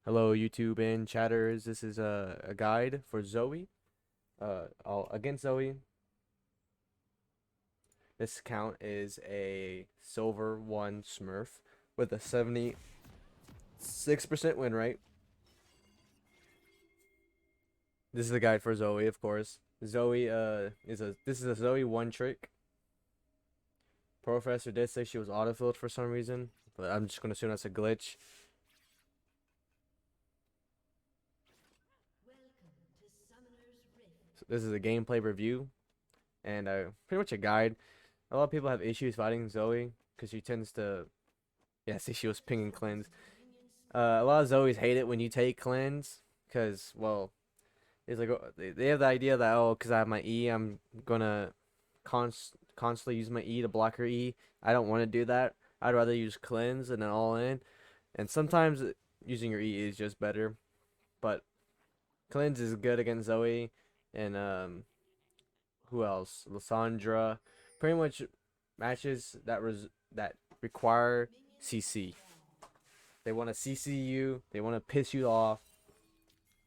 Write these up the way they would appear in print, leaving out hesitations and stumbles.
Hello, YouTube and chatters. This is a guide for ZOE. Against ZOE, this account is a silver 1 Smurf with a 76% win rate. This is the guide for ZOE, of course. ZOE this is a ZOE 1 trick. Professor did say she was autofilled for some reason, but I'm just gonna assume that's a glitch. So this is a gameplay review and pretty much a guide. A lot of people have issues fighting ZOE because she tends to, yeah, see, she was pinging cleanse. A lot of Zoes hate it when you take cleanse because, well, it's like they have the idea that, oh, because I have my E, I'm gonna constantly use my E to block her E. I don't want to do that. I'd rather use cleanse and then all in. And sometimes using your E is just better, but cleanse is good against Zoe and who else? Lysandra. Pretty much matches that require CC. They want to CC you. They want to piss you off.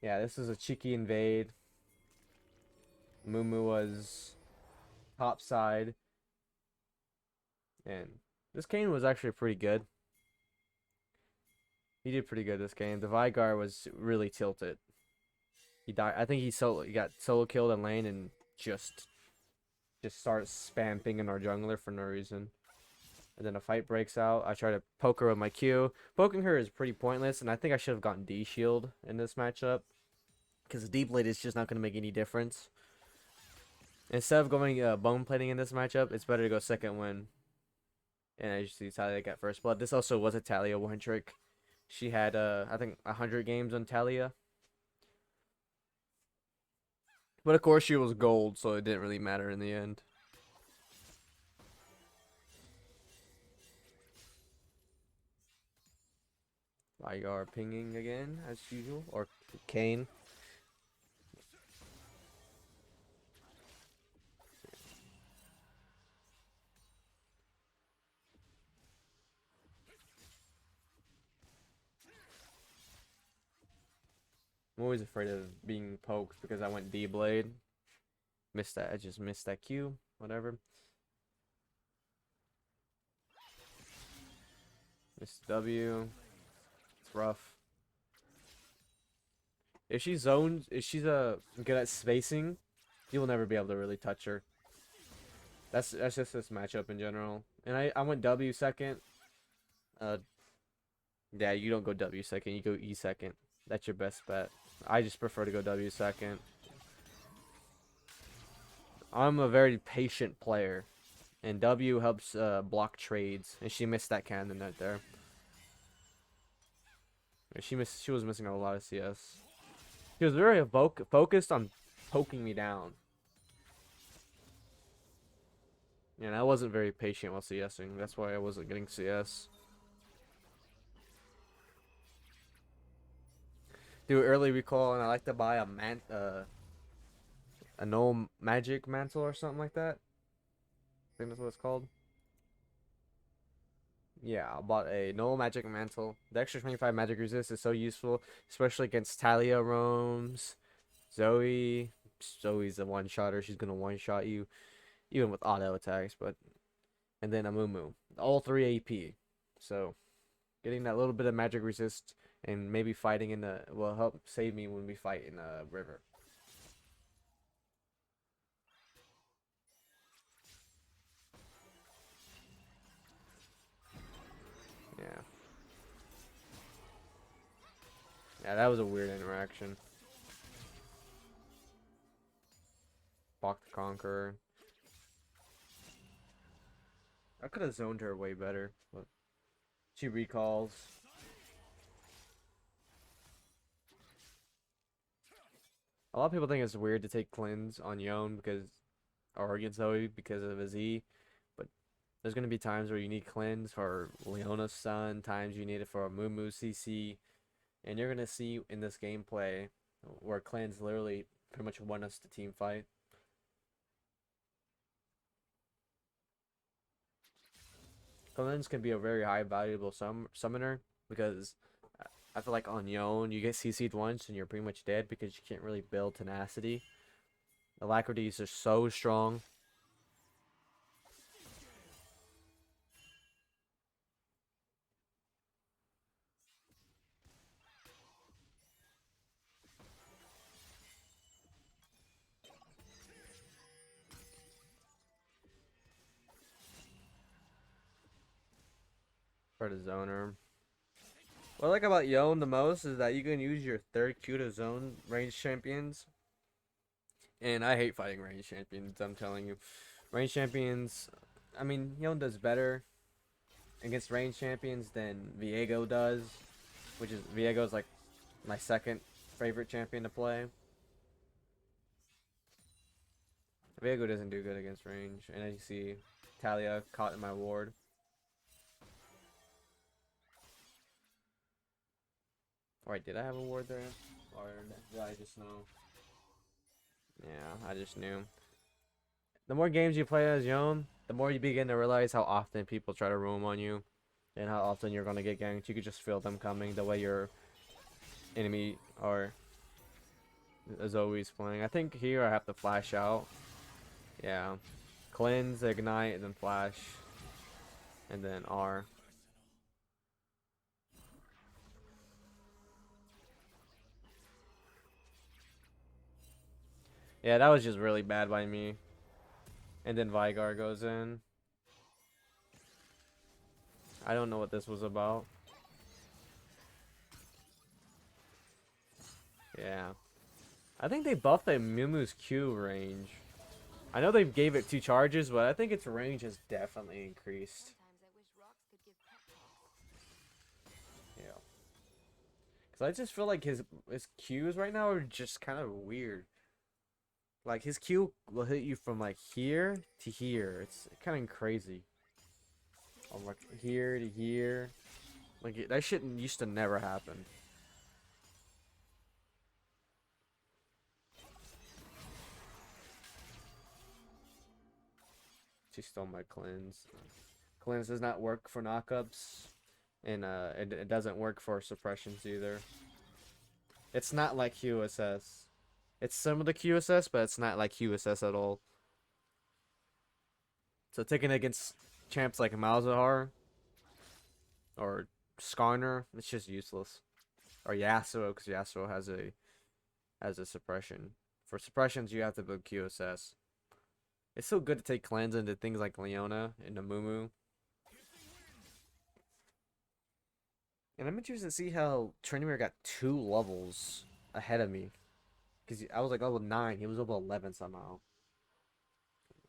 Yeah, this is a cheeky invade. Mumu was top side. And this game was actually pretty good. He did pretty good this game. The Vigar was really tilted. He died. I think he got solo killed in lane and just starts spam pinging our jungler for no reason. And then a fight breaks out. I try to poke her with my Q. Poking her is pretty pointless, and I think I should have gotten D shield in this matchup. Because deep blade is just not going to make any difference. Instead of going bone plating in this matchup, it's better to go second win. And as you see, Talia got first blood. This also was a Talia one trick. She had, I think, 100 games on Talia. But of course, she was gold, so it didn't really matter in the end. Vigar pinging again, as usual. Or Kane. I'm always afraid of being poked because I went D-Blade. Missed that. I just missed that Q. Whatever. Missed W. It's rough. If she's zoned, if she's good at spacing, you will never be able to really touch her. That's just this matchup in general. And I went W second. Uh, yeah, you don't go W second. You go E second. That's your best bet. I just prefer to go W second. I'm a very patient player, and W helps block trades. And she missed that cannon right there. She was missing a lot of CS. She was very focused on poking me down. And I wasn't very patient while CSing. That's why I wasn't getting CS. Do early recall, and I like to buy a no magic mantle or something like that. I think that's what it's called. Yeah, I bought a no magic mantle. The extra 25 magic resist is so useful, especially against Talia roams, Zoe. Zoe's a one-shotter. She's gonna one-shot you, even with auto attacks. And then a Mumu, all three AP. So getting that little bit of magic resist and maybe fighting in the will help save me when we fight in a river. Yeah. Yeah, that was a weird interaction. Bach the Conqueror. I could have zoned her way better, but she recalls. A lot of people think it's weird to take cleanse on Yone or against Zoe because of his E, but there's gonna be times where you need cleanse for Leona's son, times you need it for a Mumu CC, and you're gonna see in this gameplay where cleanse literally pretty much won us the team fight. Cleanse can be a very high valuable summoner because I feel like on Yone, you get CC'd once and you're pretty much dead because you can't really build tenacity. Alacrities are so strong. For the zoner. What I like about Yone the most is that you can use your third Q to zone range champions. And I hate fighting range champions, I'm telling you. Range champions, I mean, Yone does better against range champions than Viego does. Which is, Viego's like my second favorite champion to play. Viego doesn't do good against range. And as you see, Talia caught in my ward. Alright, did I have a ward there? Or did I just know? Yeah, I just knew. The more games you play as Yone, the more you begin to realize how often people try to roam on you. And how often you're going to get ganked. You could just feel them coming the way your enemy or ZOE's playing. I think here I have to flash out. Yeah. Cleanse, ignite, and then flash. And then R. Yeah, that was just really bad by me. And then Vigar goes in. I don't know what this was about. Yeah. I think they buffed the Mumu's Q range. I know they gave it 2 charges, but I think its range has definitely increased. Yeah. Because I just feel like his Qs right now are just kind of weird. Like, his Q will hit you from, like, here to here. It's kind of crazy. Oh, like, here to here. Like, that shit used to never happen. She stole my cleanse. Cleanse does not work for knockups. And it doesn't work for suppressions either. It's not like QSS. It's similar to QSS, but it's not like QSS at all. So taking it against champs like Malzahar or Skarner, it's just useless. Or Yasuo, because Yasuo has a suppression. For suppressions, you have to build QSS. It's so good to take cleanse into things like Leona and Namumu. And I'm interested to see how Trinimir got 2 levels ahead of me. Because I was like level 9, he was level 11 somehow.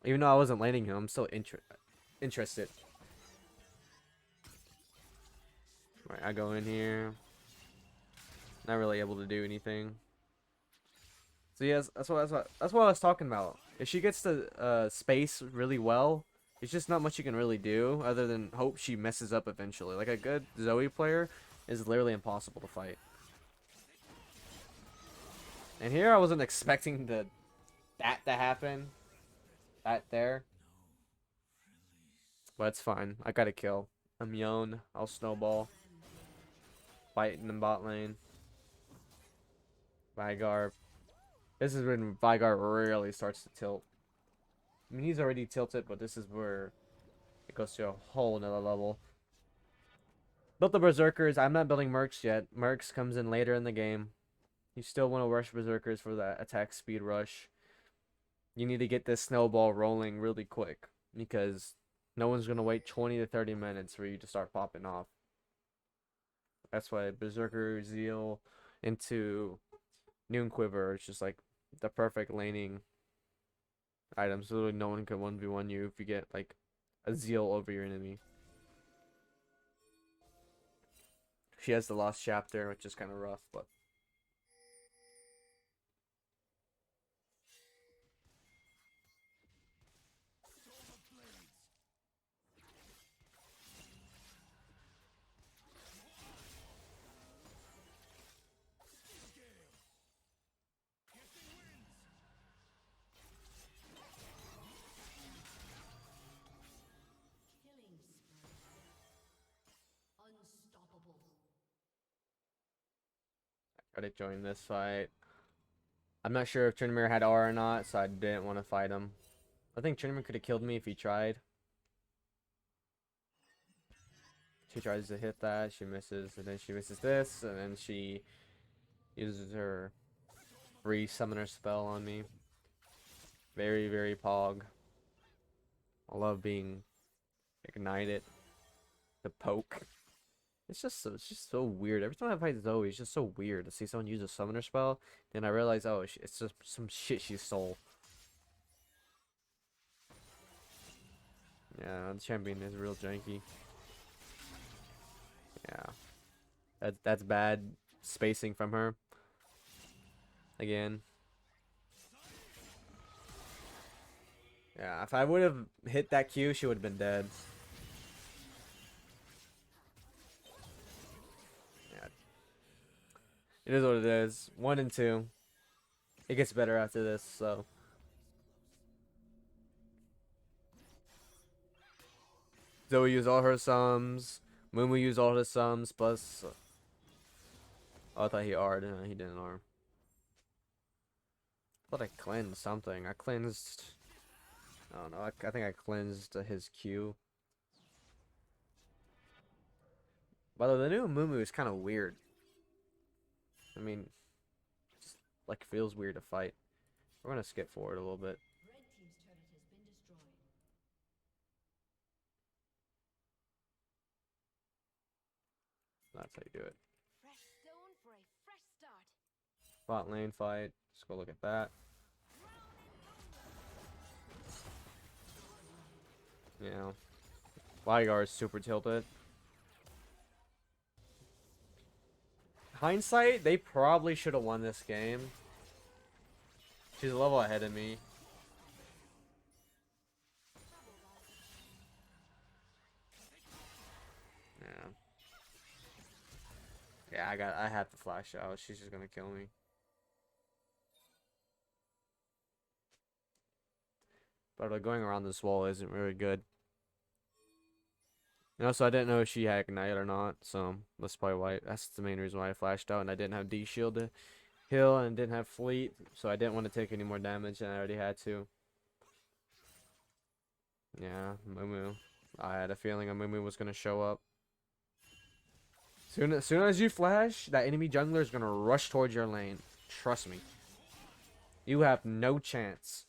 Even though I wasn't laning him, I'm still interested. Right, I go in here. Not really able to do anything. So yes, that's what I was talking about. If she gets the space really well, it's just not much you can really do other than hope she messes up eventually. Like a good ZOE player is literally impossible to fight. And here I wasn't expecting that to happen. That there. But it's fine. I got a kill. I'm Yone. I'll snowball. Fight in the bot lane. Vigar. This is when Vigar really starts to tilt. I mean, he's already tilted, but this is where it goes to a whole nother level. Built the Berserkers. I'm not building Mercs yet. Mercs comes in later in the game. You still want to rush Berserkers for that attack speed rush. You need to get this snowball rolling really quick because no one's going to wait 20 to 30 minutes for you to start popping off. That's why Berserker Zeal into Noon Quiver is just like the perfect laning item. So literally no one can 1v1 you if you get like a Zeal over your enemy. She has the Lost Chapter, which is kind of rough, but Gotta join this fight. I'm not sure if Tryndamere had R or not, so I didn't want to fight him. I think Tryndamere could have killed me if he tried. She tries to hit that, she misses, and then she misses this, and then she uses her free summoner spell on me. Very, very pog. I love being ignited. The poke. It's just so weird. Every time I fight Zoe, it's just so weird to see someone use a summoner spell. Then I realize, oh, it's just some shit she stole. Yeah, the champion is real janky. Yeah, that's bad spacing from her. Again. Yeah, if I would have hit that Q, she would have been dead. Yeah. It is what it is. 1 and 2. It gets better after this, so. Zoe used all her sums. Mumu used all his sums, plus. Oh, I thought he R'd. No, he didn't R. I thought I cleansed something. I cleansed. I don't know. I think I cleansed his Q. By the way, the new Mumu is kind of weird. I mean, just, like, feels weird to fight. We're gonna skip forward a little bit. That's how you do it. Bot lane fight. Let's go look at that. Yeah. Ligar's super tilted. Hindsight, they probably should have won this game. She's a level ahead of me. Yeah. Yeah, I have to flash out. She's just gonna kill me. But going around this wall isn't really good. And also, I didn't know if she had Ignite or not, so that's probably why. That's the main reason why I flashed out, and I didn't have D shield to heal, and didn't have fleet, so I didn't want to take any more damage than I already had to. Yeah, Mumu. I had a feeling a Mumu was gonna show up. Soon as you flash, that enemy jungler is gonna rush towards your lane. Trust me. You have no chance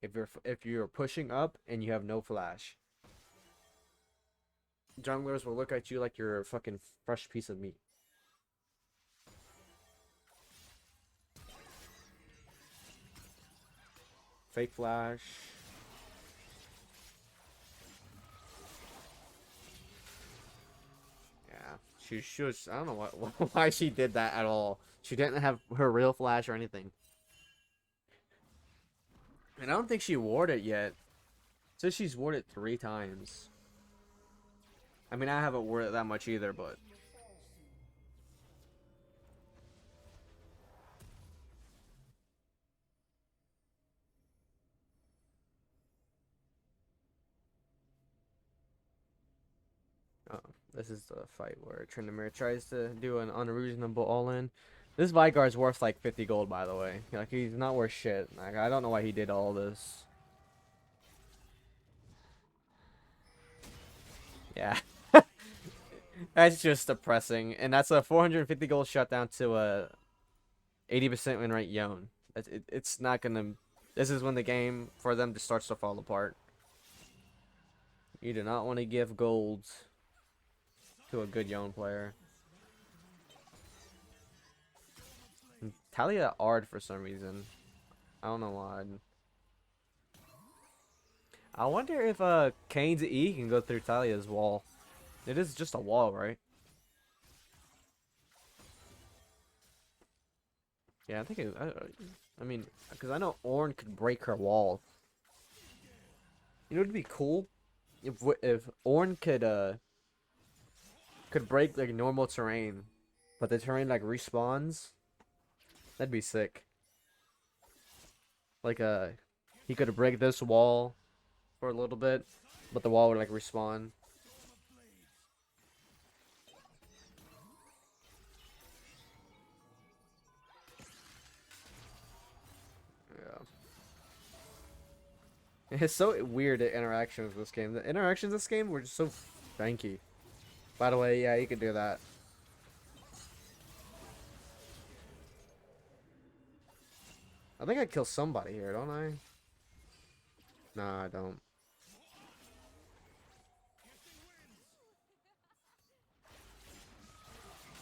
if you're pushing up and you have no flash. Junglers will look at you like you're a fucking fresh piece of meat. Fake flash. Yeah, she was. I don't know why she did that at all. She didn't have her real flash or anything. And I don't think she warded yet. So she's warded 3 times. I mean, I haven't worded that much either, but. Oh, this is the fight where Tryndamere tries to do an unreasonable all-in. This Vigar's worth like 50 gold, by the way. Like, he's not worth shit. Like, I don't know why he did all this. Yeah. That's just depressing. And that's a 450 gold shutdown to a 80% win rate Yone. It's not gonna. This is when the game for them starts to fall apart. You do not want to give gold to a good Yone player. And Talia Ard for some reason. I don't know why. I wonder if Kane's E can go through Talia's wall. It is just a wall, right? Yeah, I think it, I mean, because I know Ornn could break her wall. You know, it'd be cool if Ornn could break like normal terrain, but the terrain like respawns. That'd be sick. Like he could break this wall for a little bit, but the wall would like respawn. It's so weird, the interactions with this game. The interactions in this game were just so janky. By the way, yeah, you could do that. I think I kill somebody here, don't I? No, I don't.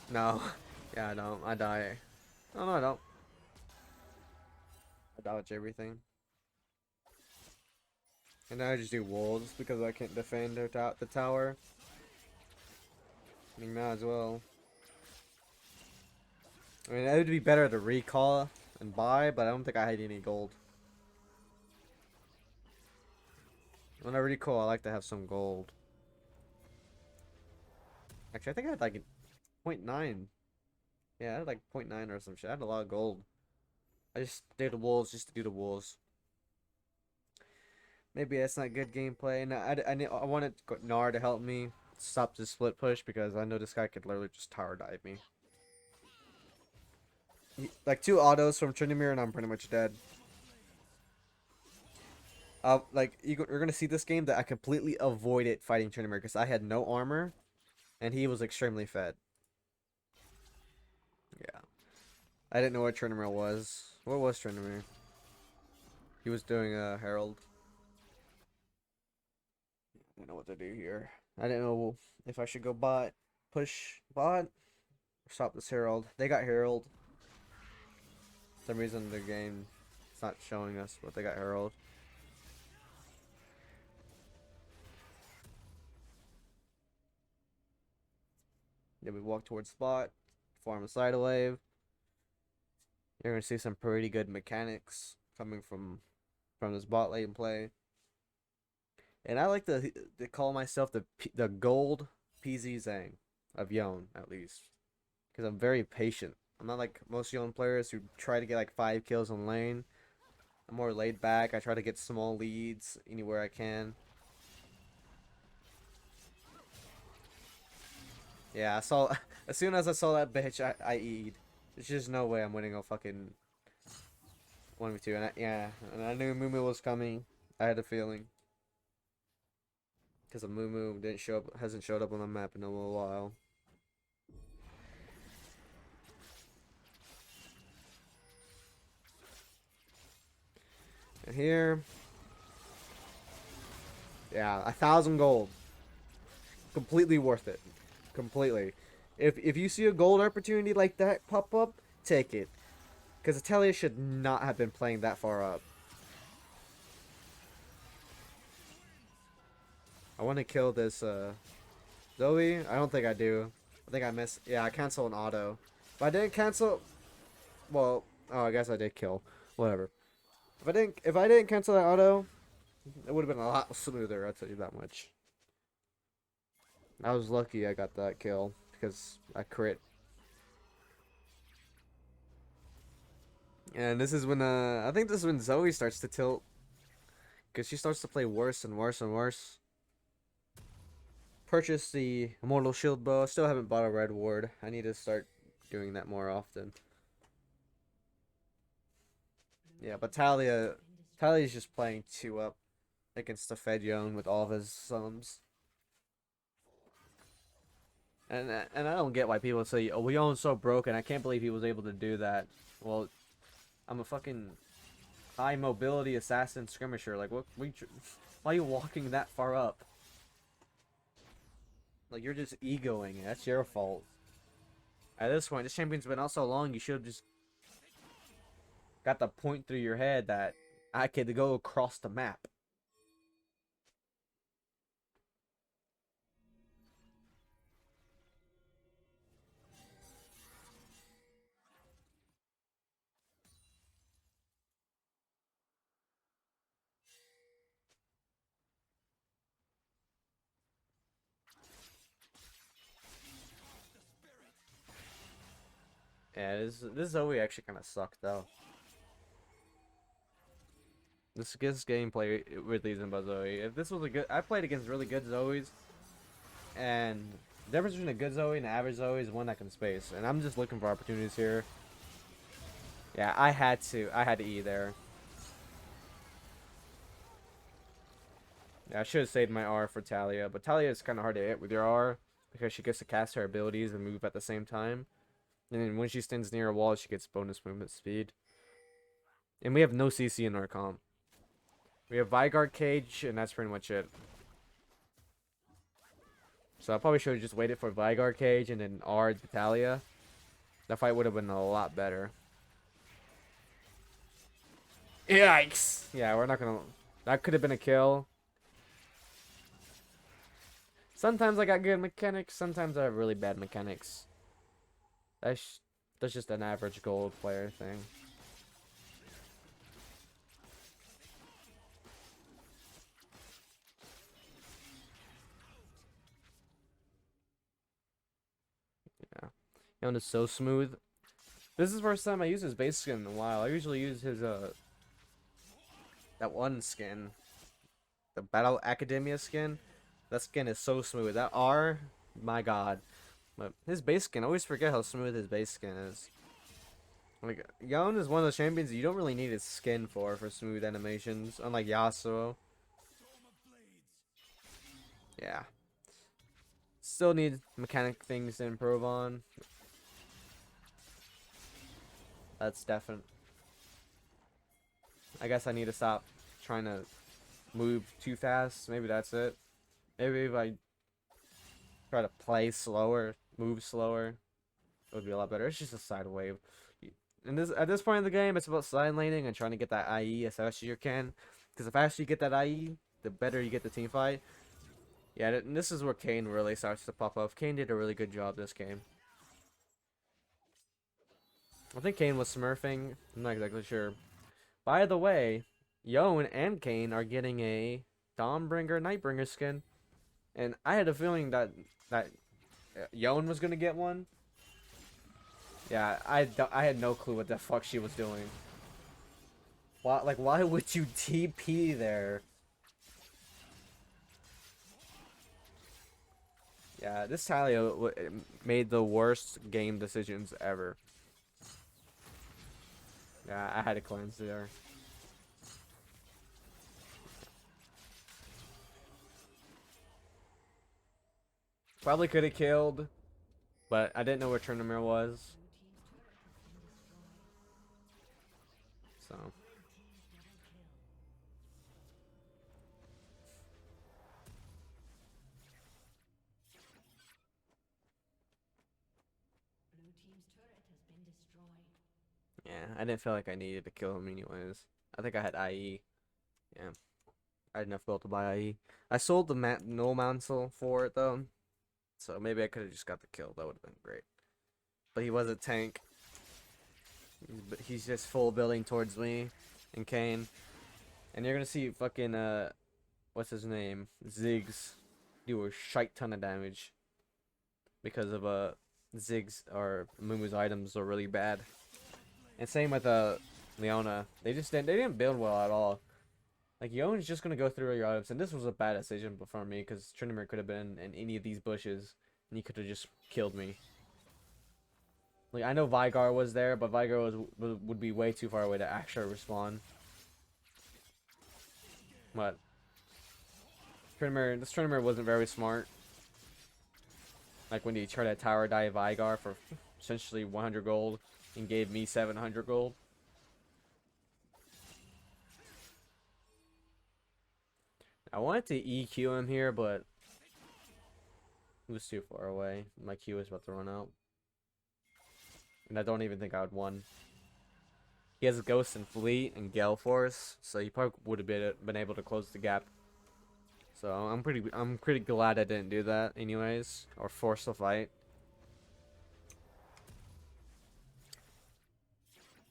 No. Yeah, I don't. I die. Oh, no, I don't. I dodge everything. And now I just do wolves because I can't defend the tower. I mean, might as well. I mean, it would be better to recall and buy, but I don't think I had any gold. When I recall, I like to have some gold. Actually, I think I had like 0.9. Yeah, I had like 0.9 or some shit. I had a lot of gold. I just did the wolves just to do the wolves. Maybe that's not good gameplay. And I wanted Gnar to help me stop the split push because I know this guy could literally just tower dive me. Like 2 autos from Tryndamere and I'm pretty much dead. Like you're gonna see this game that I completely avoided fighting Tryndamere because I had no armor, and he was extremely fed. Yeah, I didn't know what Tryndamere was. What was Tryndamere? He was doing a Herald. I don't know what to do here. I didn't know if I should go push bot, or stop this Herald. They got Herald. For some reason the game it's not showing us, but they got Herald. Then we walk towards spot, farm a side wave. You're gonna see some pretty good mechanics coming from this bot lane play. And I like to call myself the gold Pzzang of Yone, at least. Because I'm very patient. I'm not like most Yone players who try to get like 5 kills on lane. I'm more laid back. I try to get small leads anywhere I can. Yeah, I saw as soon as I saw that bitch, I E'd. There's just no way I'm winning a fucking 1v2. And I knew Moo was coming. I had a feeling. Because Moo hasn't showed up on the map in a little while. And here, yeah, 1,000 gold. Completely worth it. Completely. If you see a gold opportunity like that pop up, take it. Because Italia should not have been playing that far up. I want to kill this ZOE. I don't think I do. I think I missed. Yeah, I cancel an auto. If I didn't cancel, well, oh, I guess I did kill. Whatever. If I didn't cancel that auto, it would have been a lot smoother. I'll tell you that much. I was lucky I got that kill because I crit. And this is when I think this is when ZOE starts to tilt because she starts to play worse and worse and worse. Purchase the Immortal Shield Bow. I still haven't bought a red ward. I need to start doing that more often. Yeah, but Talia's just playing 2 up against the Fed Yone with all of his sums. And I don't get why people say, "Oh, Yone's so broken. I can't believe he was able to do that." Well, I'm a fucking high mobility assassin skirmisher. Like, why are you walking that far up? Like, you're just egoing. That's your fault. At this point, this champion's been out so long, you should have just got the point through your head that I could go across the map. Yeah, this Zoe actually kind of sucked though. This gameplay it really isn't about Zoe. If this was a good, I played against really good Zoes, and the difference between a good Zoe and an average Zoe is one that can space. And I'm just looking for opportunities here. Yeah, I had to E there. Yeah, I should have saved my R for Talia, but Talia is kind of hard to hit with your R because she gets to cast her abilities and move at the same time. And then when she stands near a wall, she gets bonus movement speed. And we have no CC in our comp. We have Vigard Cage, and that's pretty much it. So I probably should have just waited for Vigard Cage and then R Talia. That fight would have been a lot better. Yikes! Yeah, we're not gonna... That could have been a kill. Sometimes I got good mechanics, sometimes I have really bad mechanics. That's just an average gold player thing. Yeah. Yone is so smooth. This is the first time I use his base skin in a while. I usually use his that one skin. The Battle Academia skin. That skin is so smooth. That R, my god. But his base skin, I always forget how smooth his base skin is. Like, Yone is one of those champions you don't really need his skin for smooth animations, unlike Yasuo. Yeah. Still need mechanic things to improve on. That's definite. I guess I need to stop trying to move too fast. Maybe that's it. Maybe if I try to play slower, move slower, it would be a lot better. It's just a side wave. And at this point in the game, it's about side laning and trying to get that IE as fast as you can. Because the faster you get that IE, the better you get the team fight. Yeah, and this is where Kayn really starts to pop off. Kayn did a really good job this game. I think Kayn was smurfing. I'm not exactly sure. By the way, Yone and Kayn are getting a Dawnbringer, Nightbringer skin. And I had a feeling that Yone was going to get one. Yeah, I had no clue what the fuck she was doing. Why would you TP there? Yeah, this Talia made the worst game decisions ever. Yeah, I had to cleanse there. Probably could have killed, but I didn't know where Tryndamere was. So. Yeah, I didn't feel like I needed to kill him anyways. I think I had IE. Yeah. I had enough gold to buy IE. I sold the null mantle for it though. So maybe I could have just got the kill. That would have been great. But he was a tank. He's just full building towards me and Kayn. And you're gonna see fucking what's his name? Ziggs do a shite ton of damage. Because of Ziggs or Mumu's items are really bad. And same with Leona. They didn't build well at all. Like Yone's just gonna go through your items, and this was a bad decision for me because Tryndamere could have been in any of these bushes, and he could have just killed me. Like I know Vigard was there, but Vigard would be way too far away to actually respawn. But this Tryndamere wasn't very smart. Like when he tried to tower dive Vigard for essentially 100 gold and gave me 700 gold. I wanted to EQ him here, but he was too far away. My Q was about to run out. And I don't even think I would won. He has Ghost and Fleet and Gale Force, so he probably would have been able to close the gap. So I'm pretty glad I didn't do that anyways, or force the fight.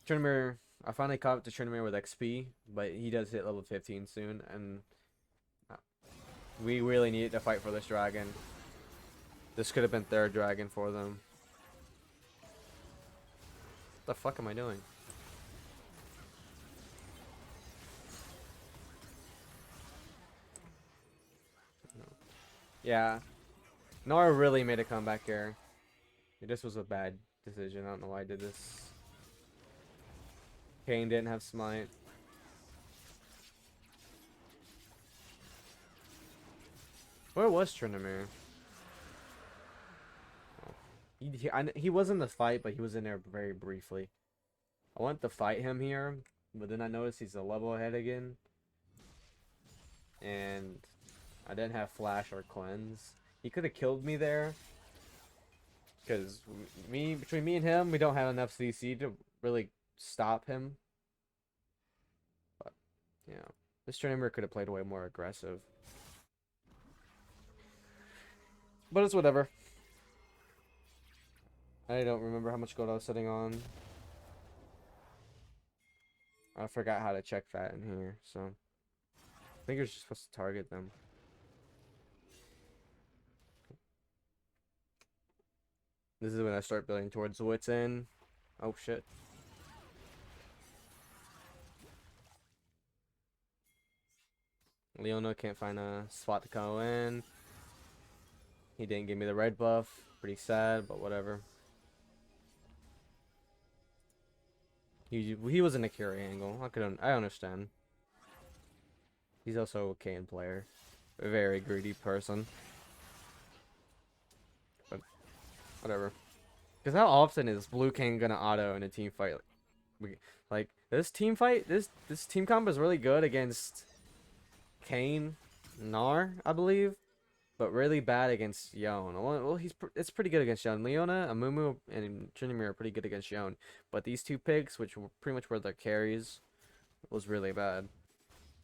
Tryndamere, I finally caught up to Tryndamere with XP, but he does hit level 15 soon, and we really need to fight for this dragon. This could have been third dragon for them. What the fuck am I doing? Yeah. Nora really made a comeback here. This was a bad decision. I don't know why I did this. Kayn didn't have smite. Where was Tryndamere? Oh. He was in the fight, but he was in there very briefly. I want to fight him here, but then I noticed he's a level ahead again. And I didn't have flash or cleanse. He could have killed me there. Because between me and him, we don't have enough CC to really stop him. But, yeah. This Tryndamere could have played way more aggressive. But it's whatever. I don't remember how much gold I was sitting on. I forgot how to check that in here, so I think you're just supposed to target them. This is when I start building towards wits in. Oh shit. Leona can't find a spot to go in. He didn't give me the red buff. Pretty sad, but whatever. He was in a carry angle. I understand. He's also a Kayn player. A very greedy person. But whatever. Because how often is Blue Kayn gonna auto in a team fight? Like this team fight, this team combo is really good against Kayn, Gnar, I believe, but really bad against Yone. Well, it's pretty good against Yone. Leona, Amumu, and Tryndamere are pretty good against Yone, but these two picks, which were pretty much were their carries, was really bad.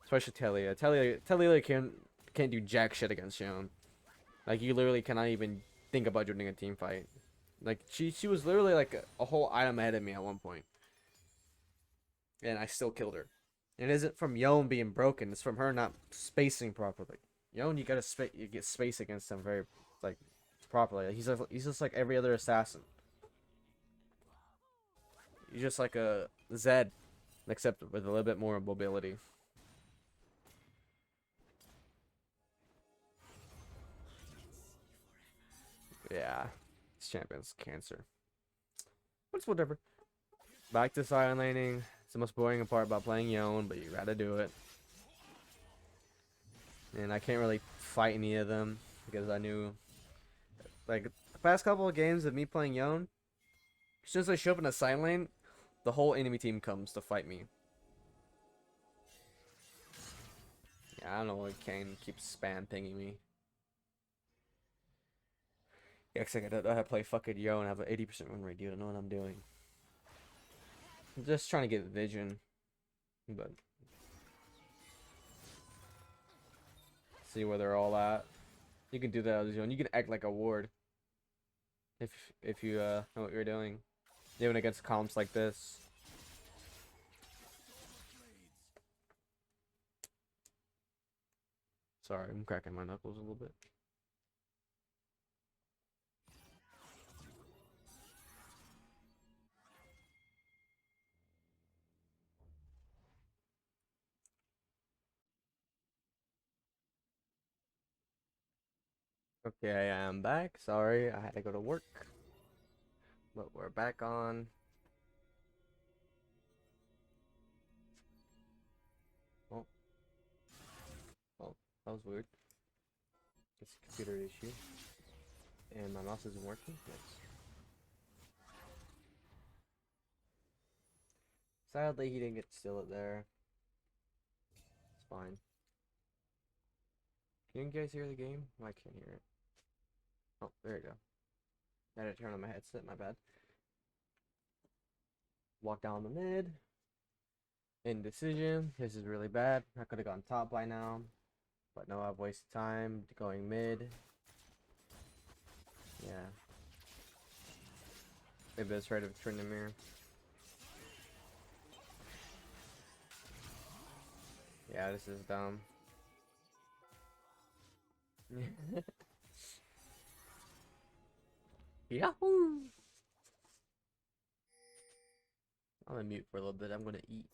Especially Talia. Talia can't do jack shit against Yone. Like you literally cannot even think about doing a team fight. Like she was literally like a whole item ahead of me at one point, and I still killed her. It isn't from Yone being broken; it's from her not spacing properly. Yone, you get space against him very like properly. He's just like every other assassin. He's just like a Zed, except with a little bit more mobility. Yeah, this champion's cancer. But it's whatever. Back to silent laning. It's the most boring part about playing Yone, but you gotta do it. And I can't really fight any of them because I knew, like, the past couple of games of me playing Yone, as soon as I show up in a silent lane, the whole enemy team comes to fight me. Yeah, I don't know why Kayn keeps spam pinging me. Yeah, cause I don't know how to play fucking Yone. I have an 80% win rate, dude. I don't know what I'm doing. I'm just trying to get vision, but see where they're all at. You can do that as Yone. You can act like a ward if you know what you're doing. Even against comps like this. Sorry, I'm cracking my knuckles a little bit. Okay, I am back. Sorry, I had to go to work. But we're back on. Oh. Oh, that was weird. It's a computer issue. And my mouse isn't working. Yes. Sadly, he didn't get to steal it there. It's fine. Can you guys hear the game? Oh, I can't hear it. Oh, there you go. I had to turn on my headset, my bad. Walk down the mid. Indecision. This is really bad. I could have gone top by now. But no, I've wasted time going mid. Yeah. Maybe that's right of Tryndamere. Yeah, this is dumb. Yahoo! I'm gonna mute for a little bit. I'm gonna eat.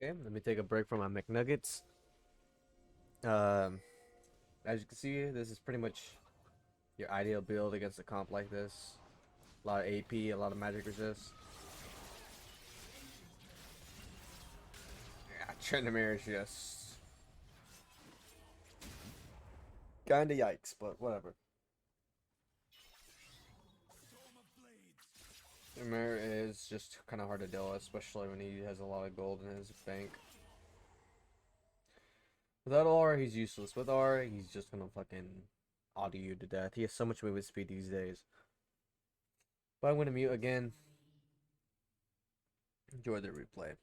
Okay, let me take a break from my McNuggets. Um, as you can see, this is pretty much your ideal build against a comp like this. A lot of AP, a lot of magic resist. Yeah, Trendamere is just kinda yikes, but whatever. Trendamere is just kind of hard to deal with, especially when he has a lot of gold in his bank. Without R, he's useless. With R, he's just gonna fucking auto you to death. He has so much movement speed these days. But I'm gonna mute again. Enjoy the replay.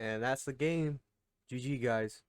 And that's the game. GG, guys.